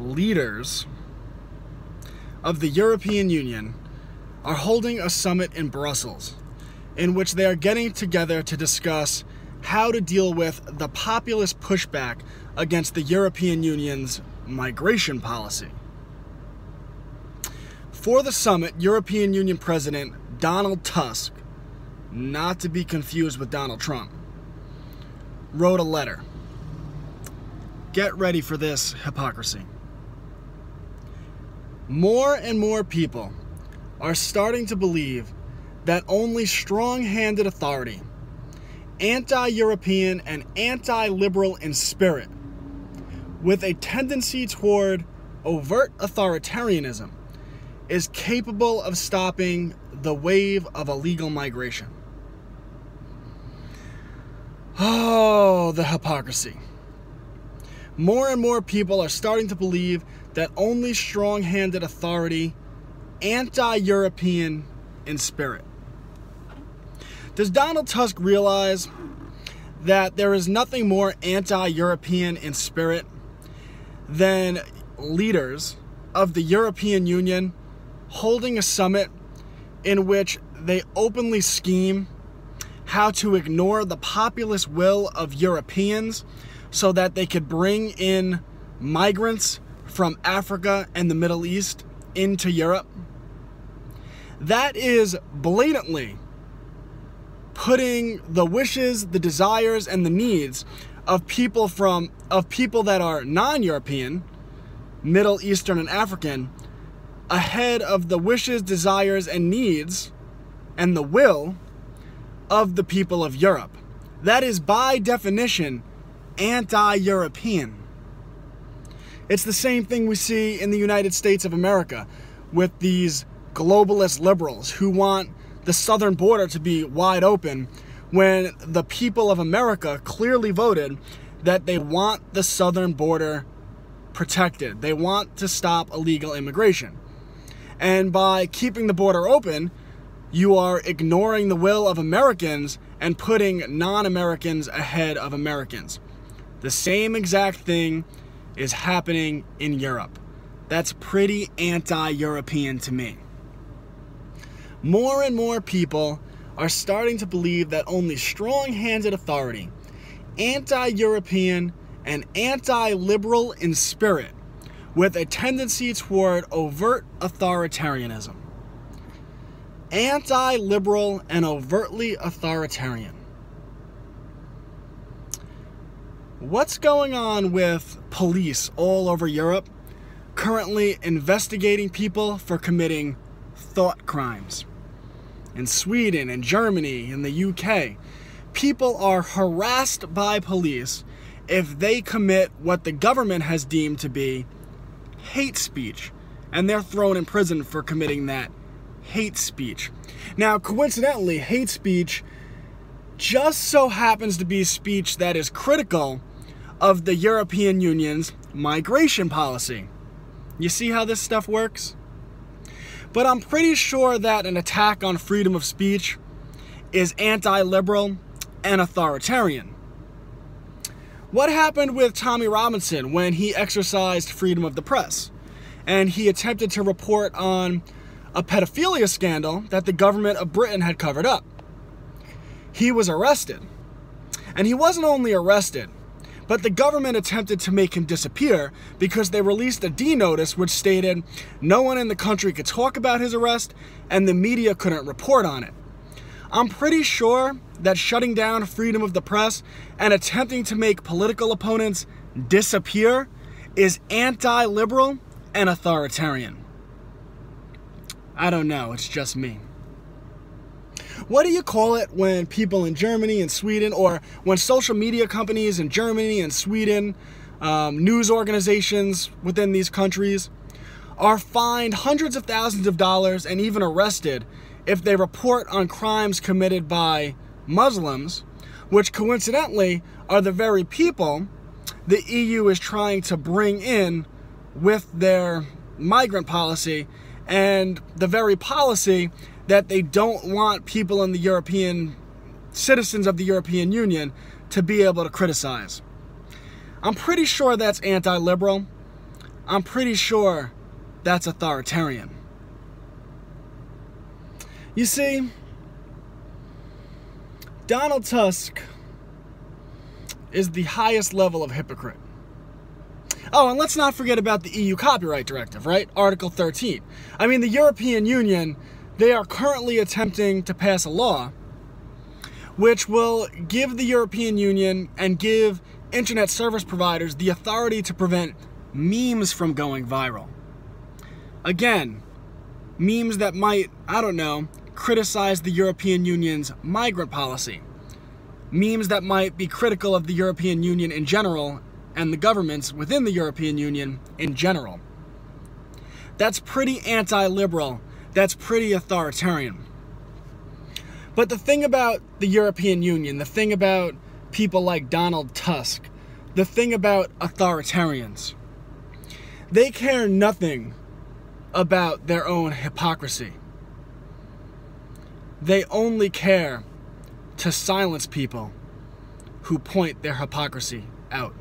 leaders of the European Union are holding a summit in Brussels in which they are getting together to discuss how to deal with the populist pushback against the European Union's migration policy. For the summit, European Union President Donald Tusk, not to be confused with Donald Trump, wrote a letter. Get ready for this hypocrisy. More and more people are starting to believe that only strong-handed authority, anti-European and anti-liberal in spirit, with a tendency toward overt authoritarianism, is capable of stopping the wave of illegal migration. Oh, the hypocrisy. More and more people are starting to believe that only strong-handed authority, anti-European in spirit. Does Donald Tusk realize that there is nothing more anti-European in spirit than leaders of the European Union holding a summit in which they openly scheme how to ignore the populist will of Europeans so that they could bring in migrants from Africa and the Middle East into Europe? That is blatantly putting the wishes, the desires, and the needs of people that are non-European, Middle Eastern and African, ahead of the wishes, desires, and needs and the will of the people of Europe. That is, by definition, anti-European. It's the same thing we see in the United States of America with these globalist liberals who want the southern border to be wide open when the people of America clearly voted that they want the southern border protected. They want to stop illegal immigration. And by keeping the border open, you are ignoring the will of Americans and putting non-Americans ahead of Americans. The same exact thing is happening in Europe. That's pretty anti-European to me. More and more people are starting to believe that only strong-handed authority, anti-European and anti-liberal in spirit, with a tendency toward overt authoritarianism. Anti-liberal and overtly authoritarian. What's going on with police all over Europe currently investigating people for committing thought crimes? In Sweden, in Germany, in the UK, people are harassed by police if they commit what the government has deemed to be hate speech, and they're thrown in prison for committing that hate speech. Now, coincidentally, hate speech just so happens to be speech that is critical of the European Union's migration policy. You see how this stuff works? But I'm pretty sure that an attack on freedom of speech is anti-liberal and authoritarian. What happened with Tommy Robinson when he exercised freedom of the press and he attempted to report on a pedophilia scandal that the government of Britain had covered up? He was arrested. And he wasn't only arrested, but the government attempted to make him disappear because they released a D notice which stated no one in the country could talk about his arrest and the media couldn't report on it. I'm pretty sure that shutting down freedom of the press and attempting to make political opponents disappear is anti-liberal and authoritarian. I don't know, it's just me. What do you call it when people in Germany and Sweden, or when social media companies in Germany and Sweden, news organizations within these countries, are fined hundreds of thousands of dollars and even arrested if they report on crimes committed by Muslims, which coincidentally are the very people the EU is trying to bring in with their migrant policy, and the very policy that they don't want people in the European, citizens of the European Union, to be able to criticize. I'm pretty sure that's anti-liberal. I'm pretty sure that's authoritarian. You see, Donald Tusk is the highest level of hypocrite. Oh, and let's not forget about the EU Copyright Directive, right? Article 13. I mean, the European Union, they are currently attempting to pass a law which will give the European Union and give internet service providers the authority to prevent memes from going viral. Again, memes that might, I don't know, criticize the European Union's migrant policy. Memes that might be critical of the European Union in general and the governments within the European Union in general. That's pretty anti-liberal. That's pretty authoritarian. But the thing about the European Union, the thing about people like Donald Tusk, the thing about authoritarians, they care nothing about their own hypocrisy. They only care to silence people who point their hypocrisy out.